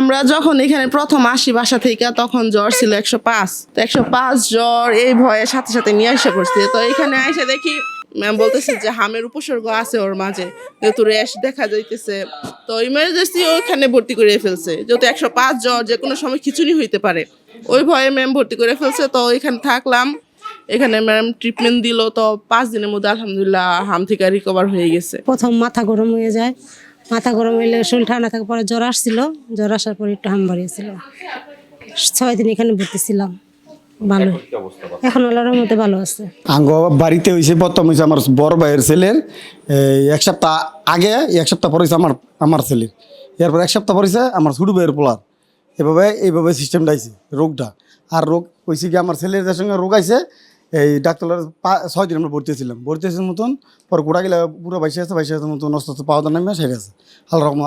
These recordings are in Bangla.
আমরা যখন এখানে প্রথম আসি বাসা থেকে তখন জ্বর ছিল 105। তো 105 জ্বর, এই ভয়ে সাথে সাথে নিয়ে এসে পড়ছি। তো এখানে এসে দেখি ম্যাম বলতেছে যে হামের উপসর্গ আছে ওর মাঝে, যেহেতু র্যাশ দেখা যাইতেছে। তো ইমার্জেন্সি ওখানে ভর্তি করে ফেলছে, যেহেতু 105 জ্বর, যে কোনো সময় খিচুড়ি হইতে পারে, ওই ভয়ে ম্যাম ভর্তি করে ফেলছে। তো এখানে থাকলাম, এখানে ম্যাম ট্রিটমেন্ট দিল। তো 5 দিনের মধ্যে আলহামদুলিল্লাহ হাম থেকে রিকভার হয়ে গেছে। প্রথম মাথা গরম হয়ে যায়, মাথা গরম হইলে শরীর ঠান্ডা থাকে, পরে জ্বর আসছিল, জ্বর আসার পরে একটু হাম বাড়িয়েছিল। 6 দিন এখানে ভর্তি ছিলাম, ভালো। এখন আল্লাহর মধ্যে ভালো আছে। আঙ্গ বাড়িতে হয়েছে, প্রথম হয়েছে আমার বড় ভাইয়ের ছেলের, 1 সপ্তাহ আগে, 1 সপ্তাহ পরে হয়েছে আমার ছেলের, এরপর 1 সপ্তাহ পরে হয়েছে আমার ছোটো ভাইয়ের পোলার। এইভাবে সিস্টেমটা আইছে রোগটা। আর রোগ হয়েছে কি আমার ছেলের যার সঙ্গে রোগ আইছে, এই ডাক্তার 6 দিন আমরা ভর্তি ছিলাম মতন। পরে গোড়া গেলে পুরো 22 মতন অস্ত পাওয়া দাম নামে সেরে আছে।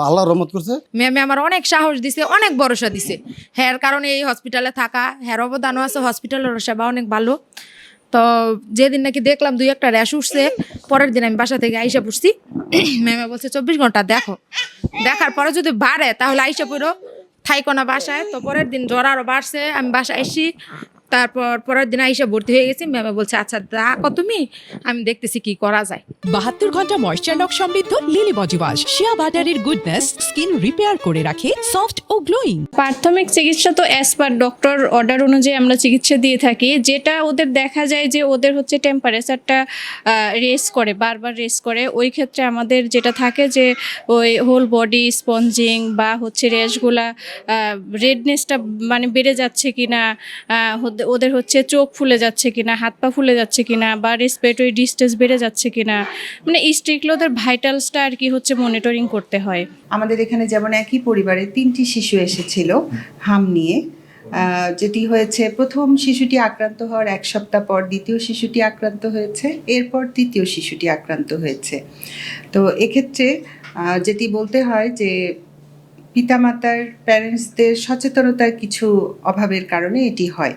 আল্লাহ রহমত করছে। ম্যামে আমার অনেক সাহস দিছে, অনেক ভরসা দিছে। হ্যার কারণে এই হসপিটালে থাকা, হ্যার অবদানও আছে, হসপিটালের সেবা অনেক ভালো। তো যেদিন নাকি দেখলাম 2-1টা র্যাশ উঠছে, পরের দিন আমি বাসা থেকে আইসা পড়ছি। ম্যামে বলছে 24 ঘন্টা দেখো, দেখার পরে যদি বাড়ে তাহলে আইসা পড়ো, থাইকো না বাসায়। তো পরের দিন জ্বর আরও বাড়ছে, আমি বাসায় এসি, তারপর পরের দিন আইসা ভর্তি হয়ে গেছি। ম্যামে বলছে আচ্ছা দেখো তুমি, আমি দেখতেছি কি করা যায়। 72 ঘন্টা ময়েশ্চার লক সমৃদ্ধ লিলি বডি ওয়াশ শিয়া বাটারের গুডনেস স্কিন রিপেয়ার করে রাখে সফট ও গ্লোয়িং। প্রাথমিক চিকিৎসা তো অ্যাজ পার ডক্টর অর্ডার অনুযায়ী আমরা চিকিৎসা দিয়ে থাকি। যেটা ওদের দেখা যায় যে ওদের হচ্ছে টেম্পারেচারটা রেস করে, বারবার রেস করে, ওই ক্ষেত্রে আমাদের যেটা থাকে যে ওই হোল বডি স্পঞ্জিং বা হচ্ছে র্যাশগুলা রেডনেসটা মানে বেড়ে যাচ্ছে কিনা, ওদের হচ্ছে চোখ ফুলে যাচ্ছে কিনা, হাত পা ফুলে যাচ্ছে কিনা, বা রেসপিরেটরি ডিস্টেন্স বেড়ে যাচ্ছে কিনা, মানে স্ট্রিক্টলি ওদের ভাইটালসটা আর কি হচ্ছে মনিটরিং করতে হয়। আমাদের এখানে যেমন একই পরিবারে 3টি শিশু এসেছিল হাম নিয়ে। যেটি হয়েছে, প্রথম শিশুটি আক্রান্ত হওয়ার 1 সপ্তাহ পর দ্বিতীয় শিশুটি আক্রান্ত হয়েছে, এরপর তৃতীয় শিশুটি আক্রান্ত হয়েছে। তো এক্ষেত্রে যেটি বলতে হয় যে পিতামাতার প্যারেন্টসদের সচেতনতার কিছু অভাবের কারণে এটি হয়।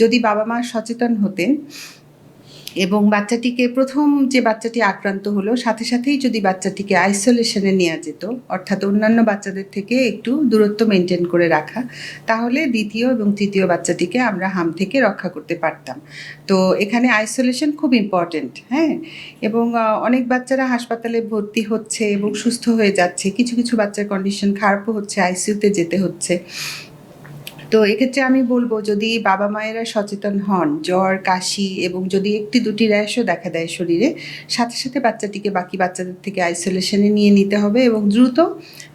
যদি বাবা মা সচেতন হতেন এবং বাচ্চাটিকে, প্রথম যে বাচ্চাটি আক্রান্ত হলো সাথে সাথেই যদি বাচ্চাটিকে আইসোলেশনে নেওয়া যেত, অর্থাৎ অন্যান্য বাচ্চাদের থেকে একটু দূরত্ব মেনটেন করে রাখা, তাহলে দ্বিতীয় এবং তৃতীয় বাচ্চাটিকে আমরা হাম থেকে রক্ষা করতে পারতাম। তো এখানে আইসোলেশন খুব ইম্পর্টেন্ট। হ্যাঁ, এবং অনেক বাচ্চারা হাসপাতালে ভর্তি হচ্ছে এবং সুস্থ হয়ে যাচ্ছে, কিছু কিছু বাচ্চার কন্ডিশন খারাপও হচ্ছে, আইসিইউতে যেতে হচ্ছে। তো এক্ষেত্রে আমি বলবো, যদি বাবা মায়েরা সচেতন হন, জ্বর কাশি এবং যদি 1-2টি র্যাশও দেখা দেয় শরীরে, সাথে সাথে বাচ্চাটিকে বাকি বাচ্চাদের থেকে আইসোলেশনে নিয়ে নিতে হবে এবং দ্রুত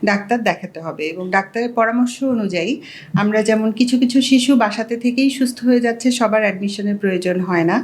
ডাক্তার দেখাতে হবে। এবং ডাক্তারের পরামর্শ অনুযায়ী আমরা, যেমন কিছু কিছু শিশু বাসাতে থেকেই সুস্থ হয়ে যাচ্ছে, সবার অ্যাডমিশনের প্রয়োজন হয় না,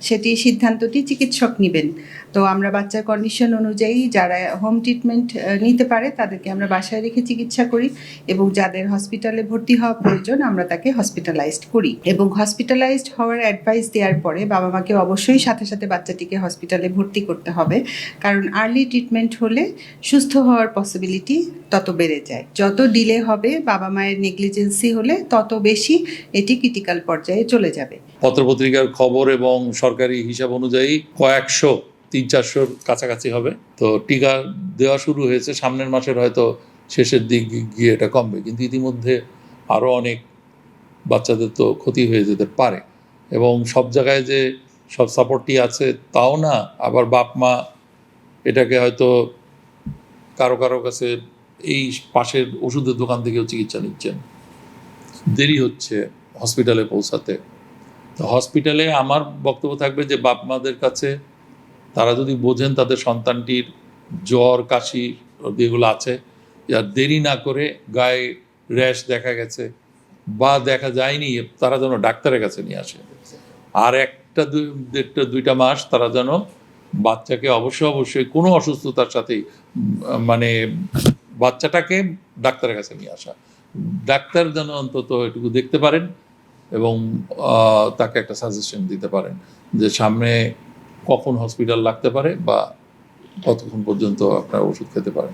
সেটি সিদ্ধান্তটি চিকিৎসক নেবেন। তো আমরা বাচ্চার কন্ডিশন অনুযায়ী যারা হোম ট্রিটমেন্ট নিতে পারে তাদেরকে আমরা বাসায় রেখে চিকিৎসা করি, এবং যাদের হসপিটালে ভর্তি হওয়া প্রয়োজন আমরা তাকে হসপিটালাইজড করি। এবং হসপিটালাইজড হওয়ার অ্যাডভাইস দেওয়ার পরে বাবা মাকে অবশ্যই সাথে সাথে বাচ্চাটিকে হসপিটালে ভর্তি করতে হবে, কারণ আর্লি ট্রিটমেন্ট হলে সুস্থ হওয়ার পসিবিলিটি তত বেড়ে যায়। যত ডিলে হবে, বাবা মায়ের নেগলিজেন্সি হলে তত বেশি এটি ক্রিটিক্যাল পর্যায়ে চলে যাবে। পত্রপত্রিকার খবর এবং সরকারি হিসাব অনুযায়ী কয়েকশো, 300-400 কাছাকাছি হবে। তো টিকা দেওয়া শুরু হয়েছে, সামনের মাসের হয়তো শেষের দিক গিয়ে এটা কমবে, কিন্তু ইতিমধ্যে আরও অনেক বাচ্চাদের তো ক্ষতি হয়ে যেতে পারে। এবং সব জায়গায় যে সব সাপোর্টই আছে তাও না, আবার বাপ মা এটাকে হয়তো কারো কারো কাছে এই পাশের ওষুধের দোকান থেকেও চিকিৎসা নিচ্ছেন, দেরি হচ্ছে হসপিটালে পৌঁছাতে। তো হসপিটালে আমার বক্তব্য থাকবে যে বাপ মাদের কাছে তারা যদি বোঝেন তাদের সন্তানটির জ্বর কাশি যেগুলো আছে, আর দেরি না করে গায়ে র্যাশ দেখা গেছে বা দেখা যায়নি, তারা যেন ডাক্তারের কাছে নিয়ে আসে। আর 1-2 মাস তারা যেন বাচ্চাকে অবশ্যই কোনো অসুস্থতার সাথেই, মানে বাচ্চাটাকে ডাক্তারের কাছে নিয়ে আসা, ডাক্তার যেন অন্তত এটুকু দেখতে পারেন এবং তাকে একটা সাজেশন দিতে পারেন যে সামনে কখন হসপিটাল লাগতে পারে বা কতক্ষণ পর্যন্ত আপনার ওষুধ খেতে পারেন।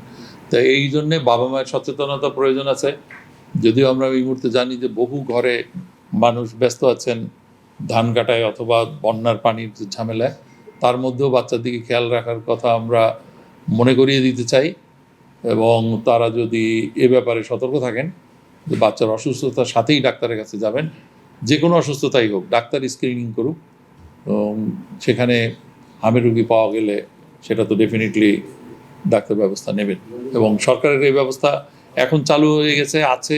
তাই এই জন্যে বাবা মায়ের সচেতনতা প্রয়োজন আছে। যদিও আমরা এই মুহূর্তে জানি যে বহু ঘরে মানুষ ব্যস্ত আছেন ধান কাটায় অথবা বন্যার পানির ঝামেলায়, তার মধ্যেও বাচ্চার দিকে খেয়াল রাখার কথা আমরা মনে করিয়ে দিতে চাই। এবং তারা যদি এ ব্যাপারে সতর্ক থাকেন যে বাচ্চার অসুস্থতার সাথেই ডাক্তারের কাছে যাবেন, যে কোনো অসুস্থতাই হোক ডাক্তার স্ক্রিনিং করুক। সেখানে হামের রুগী পাওয়া গেলে সেটা তো ডেফিনেটলি ডাক্তার ব্যবস্থা নেবেন, এবং সরকারের এই ব্যবস্থা এখন চালু হয়ে গেছে আছে,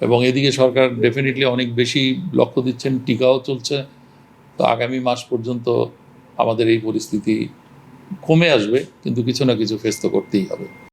এবং এদিকে সরকার ডেফিনেটলি অনেক বেশি লক্ষ্য দিচ্ছেন, টিকাও চলছে। তো আগামী মাস পর্যন্ত আমাদের এই পরিস্থিতি কমে আসবে, কিন্তু কিছু না কিছু ফেস তো করতেই হবে।